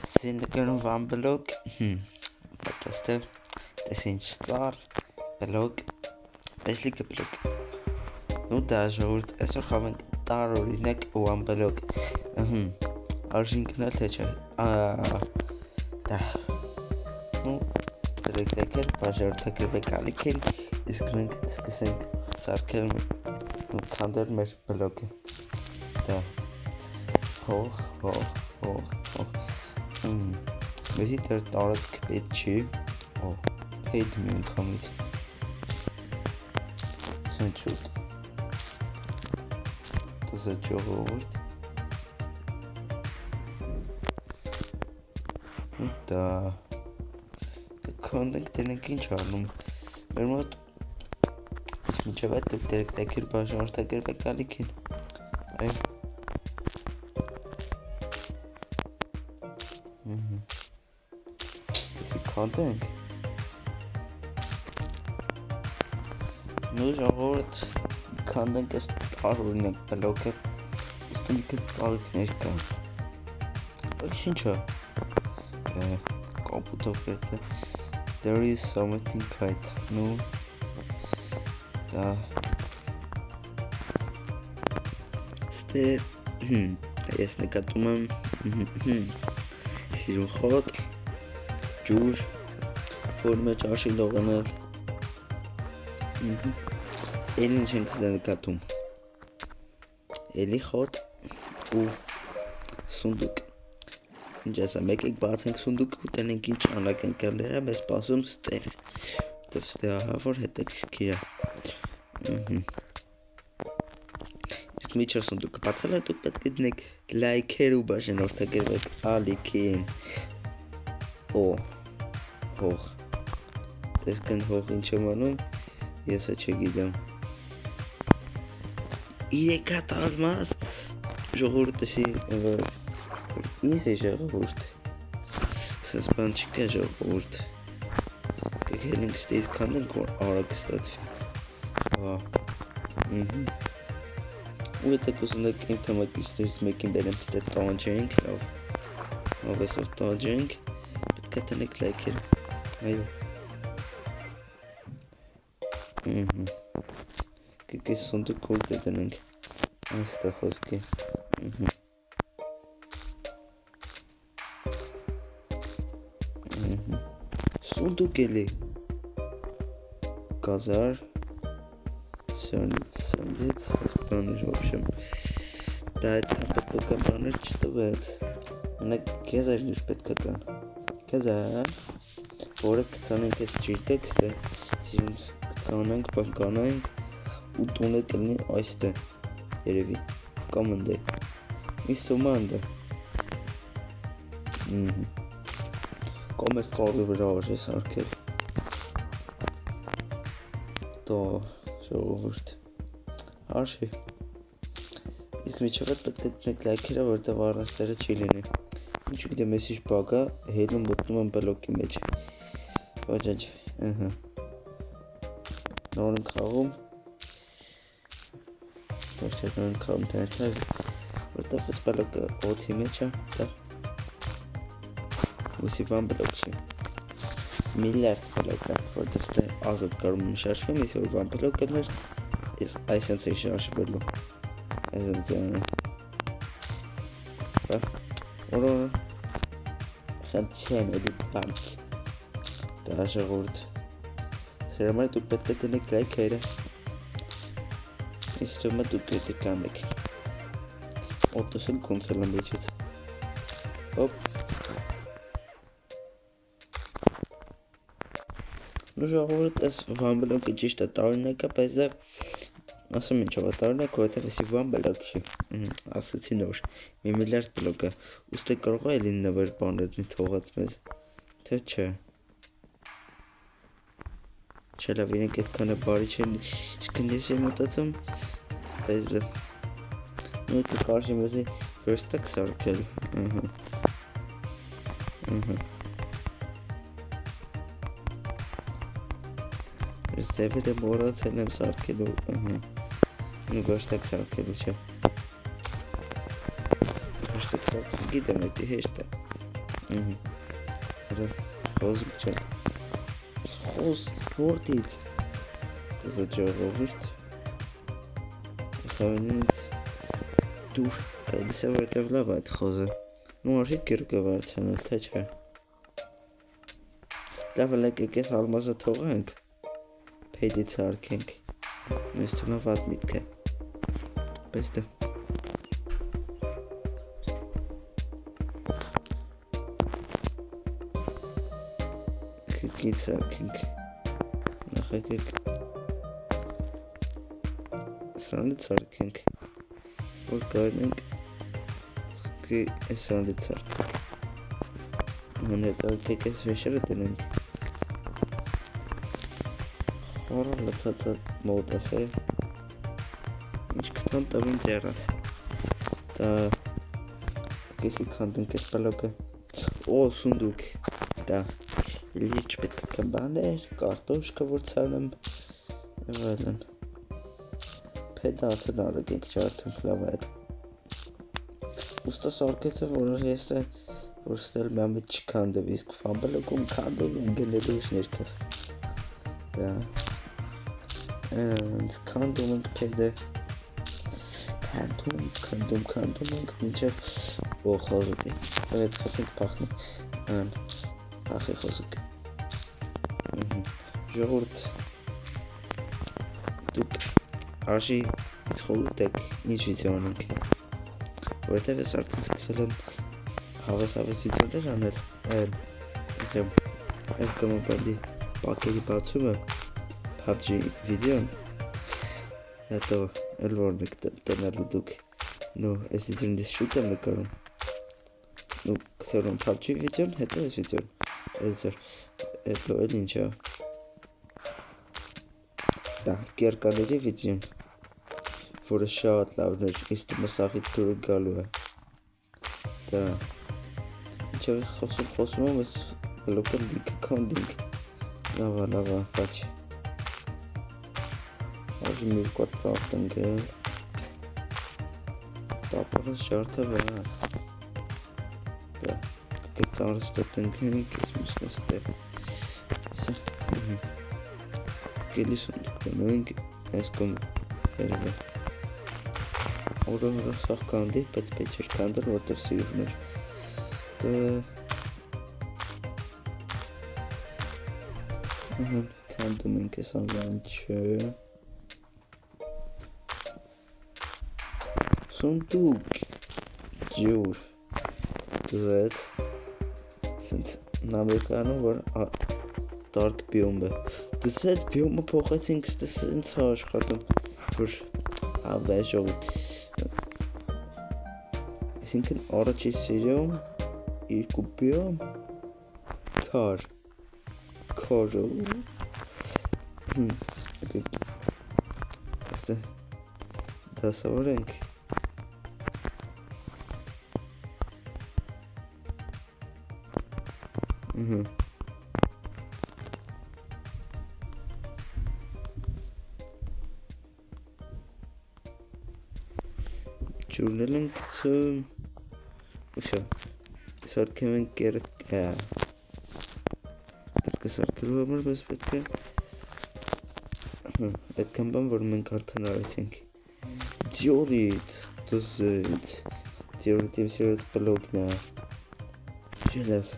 Սինդիկերում վան բլոկ, պատաստել, տեսինչ ծար, բլոկ, տեսլիկը բլոկ, նու դաժորդ, այսօր խավենք տար օրինակ վան բլոկ, արժին կնալ թե չէ, դա, նու դրեք դեկեր, բաժարորդակրվեք ալիքին, իսկ մենք սկսենք սարքել նու կանդել մեր բլոկը, դա, հող, Մեզի դեր տարածք պետ չի, պետ մի ընկամից, սնչուտ, տզա ճողորդ, դա, կքանդենք դերնենք ինչ արնում, մեր մոտ, ինչ միջև այդ դուք դերեք դեկիր բաժանորդակրվեք ալիքին, այ, Քանդենք նու ժողորդ քանդենք այս տար օրինակ բլոկը ուստի մի քիչ ծալիկներ կան բայց ինչա կոմպուտով գրեթե there is something kite նու դա ստե ես նկատում եմ սիրուն խոտ ջուր, որ մեջ արշի լողանել, էլին չենք սդա նկատում, էլի խոտ ու սունդուկ, ինչ ասա, մեկ եք բացենք սունդուկ ու տենենք ինչ անակ ընկերները մեզ պասում ստեղ, տվ ստեղ ահա որ հետեք կիա, իսկ միջը սունդուկը բացել է դուք պետք է դնեք լայքեր ու բաժանորդակրվեք ալիքին, հող, ես կն հող ինչ եմ անում, եսը չգիտեմ, 3 հատ ալմաս, ժողորդ էսի, ինձ է ժողորդ, սենց բան չկա ժողորդ, կգելենք ստեից կանդենք, որ արագ ստացվի, ու հետեք ուզնեք իմ թամակիստերից մեկին բերեմ ստե տանջենք, լավ այսով տանջենք, պետք է տնեք լայքերը, այո, կեզ սունդուկ կորդ է տնենք, այստեղ խոսքի, սունդուկ էլի, գազար, սանդից, այս բաներ ոբշեմ, դա այդքան պետքական բաներ չտվեց, մենակ կեզարներ պետքական, կեզար, որը կծանենք ես ջիրտեք ստե, սիրունց կծանենք, բանկանայինք ու տունը կլնի այստե, երևի, կամ ընդե, իստում անդը, կամ ես ծարի վրա արժես արկել, դա ժողորդ, արժի, իսկ միջև էտ պետք է տնեք լայքերը, որտև առաստերը չի լինի, ինչու գիտեմ ես ինչ բագա, հելում բոտնում եմ բլոկի մեջ, բաջաջ, նոր եմ խաղում, դաշտեր նոր եմ խաղում տայրթար, որտև ես բլոկը օթի մեջ է, դա, ուսի վան բլոկ չի, միլիարդ բլոկ է, որտև ստե ազատ կարում եմ շարշվեմ, ես որ վան բլոկ կրներ, ես այսենց է շարշվելու, այսենց, Որը խնդչեն էլի բանք, դա ժողորդ, սրա համար դուք պետք է տնեք լայքերը, իսկ թոմը դուք պետք է կանեք, օտոսն կոնցել եմ եչից, հոպ, նու ժողորդ ես վան բլոկը ճիշտ է տարօրինակ է, բայց դա ասում ինչ ով է տարօրինակ, որովհետև էսի վան բլոկ չի, ասացի նոր, մի միլիարդ բլոկ է, ուստի կարող է էլի նվեր բաներնի թողած մեզ, թե չէ, չէ լավ իրենք այդքան է բարի չեն, ինչքան ես եմ մտածում, բայց դա, նու դու կարժի մեզի վերստակ սարքել, ես ձևել եմ որացել եմ սարքելու, Նու վերստակ սարքելու չէ, շտուկ գիտեմ էդի հեշտ է խոզուկ չեմ խոզ որդիդ դեզը ջողովիրտ սավենից դուր կայդիս է որտև լավ այդ խոզը նու արժիտ գիրկը վարցանել թե չէ լավ լեք եկես ալմազը թողենք Փեդից արկենք նույս թունա վատ միտք է պես դե Քիքից արկենք նախակեք սրանից արկենք որ կարնենք խքի սրանից արկենք հանետ արկեք ես վեշերը տնենք խորա լծածա մոտես է ինչ կտան տավին ձերաս դա կեսի քանդենք ես պալոկը օ սունդուկ դա Լիչ պետք է բաներ, կարտոշկը որ ցանեմ Վելն Փեդաթն արագենք չարդենք լավ այդ Ուստա սարկեցը որ ես է որ ստել մամիտ չքանդև իսկ ֆամբլոկում քանդև ընգնելու ուշ ներքև Դա քանդում ենք փեդը քանդում ենք մինչև օ խոզուկ է այդ խփենք փախնի Ախի խոզուկ ժողորդ դուք արժի խորհուրդ եք ինչ վիդեո անենք որովհետև ես արդեն սկսել եմ հավես վիդեոներ անել FK Mobile-ի պակերի բացումը PUBG վիդեոն հետո էլ որն եք տնելու դուք նո ես իդրնից շուտ եմ նկարում նու կթերում PUBG վիդեոն հետո ես վիդեոն հետո էլ ինչա դա կերկաների վիդեոն որը շատ լավներ իսկ մսաղիտ դուրը գալու է դա ինչով խոսում եմ ես բլոկը լիքը քանդինք լավա վաչ Աժի միր կոտ ծարտ ընգել տապարս շարդը վա դա կես ծարս տտնքենք ես մուսնես տե Կելի սունդուկ բնույնք այս կոմ վերել է Որը սաղ կանդի, բայց պեչ էր կանդր, որտև սիրուվներ Կանդում ենք ես անվանչը Սունդուկ ջուր Զեց Սենց նամեկանում, որ Dark biome Դսեց biome փոխեցինք սենց աշխատում որ ավեժով Այսինքն առաջի սիրում երկու biome քար Աստե դասավորենք Ջուրնել ենք ծում Ուսա Սարկեմ ենք կերտկը սարկելու համար բես պետք է Այդ կամբան որ մենք արդեն արեցինք Ջորիտ Դզույց Ջորիտ իմ սիրոց բլոգն է Ժելաս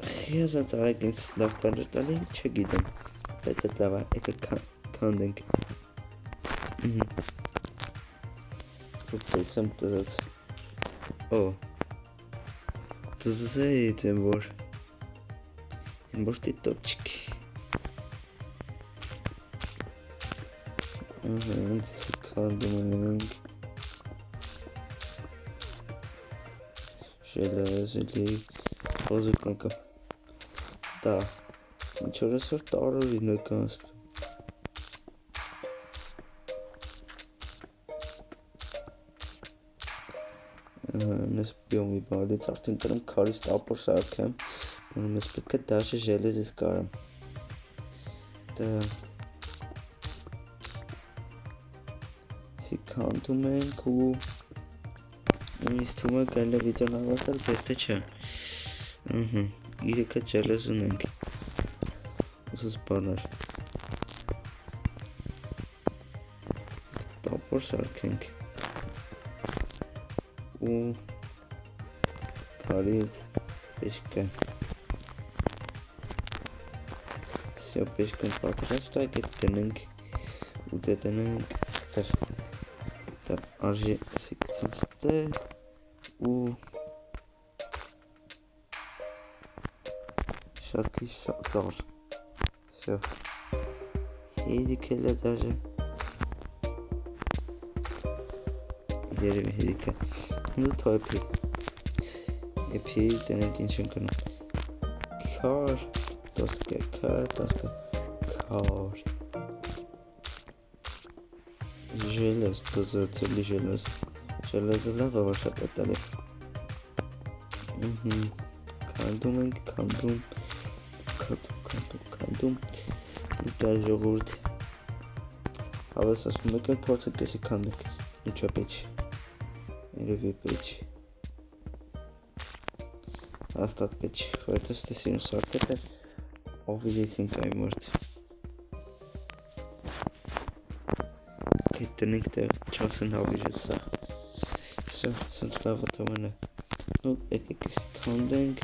Խիազած արագ ինձ լավ բաներ տալի չգիտեմ Բայց այդ լավ է եկը քանդենք Պրպես եմ տզած Օ Տզեիտ եմ որ Եմ որ տի տոպչիք Հենց եսի քանդում ենք Շելազելի Խոզուկ անկա Դա Ինչ որ ես որ տարորին է կանսլում Ես բյոմի բարից արդեն տրում քարից տապոր սարքեմ Ես պետք է դաշը ժելեզ ես կարեմ Դա Սի քանդում ենք ու ինձ թվում է կարելի է վիդեոն ավարտել, բայց թե չէ։ Ահա, 3 ջելես ունենք։ Ուսս բաներ։ Տապոր սարքենք։ Ու քարից պեշկա։ Всё, պեշկան պատրաստ է, դնենք ու դնենք այստեղ։ Դա արժի սիկցստեր ու շարքի շարժ։ Всё։ Հերիքել է դաժե։ Երևի հերիքը։ Ու թոյփի։ Եփի դենենք ինչ ենք անում։ Քար, դոսկե, քար։ Желез, դոզացելի желез։ Железը լավ է, որ շատ է տալի։ Քանդում ենք, քանդում։ Դա ժողովուրդ։ Հավես ասում եք փորձը կեսի քանդենք։ Ինչա պեչ։ Երևի պեչ։ Հաստատ պեչ, որ դա ստեսին սարքել է, ավիլեցինք այն մարդ։ Տնենք տեղ չասեն հավիրեց սա։ Սա, սենց լավ ատոմեն է։ Ու եկեք եսի քանդենք։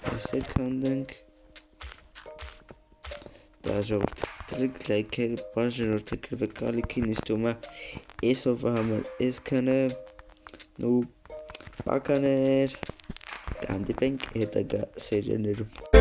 Եսի քանդենք։ Դա ժողովուրդ դրեք լայքեր, բաժանորդը գրվեք ալիքին ինձ թվում է այս ովը համար այսքանը ու պականեր կհանդիպենք հետագա սերիաներում։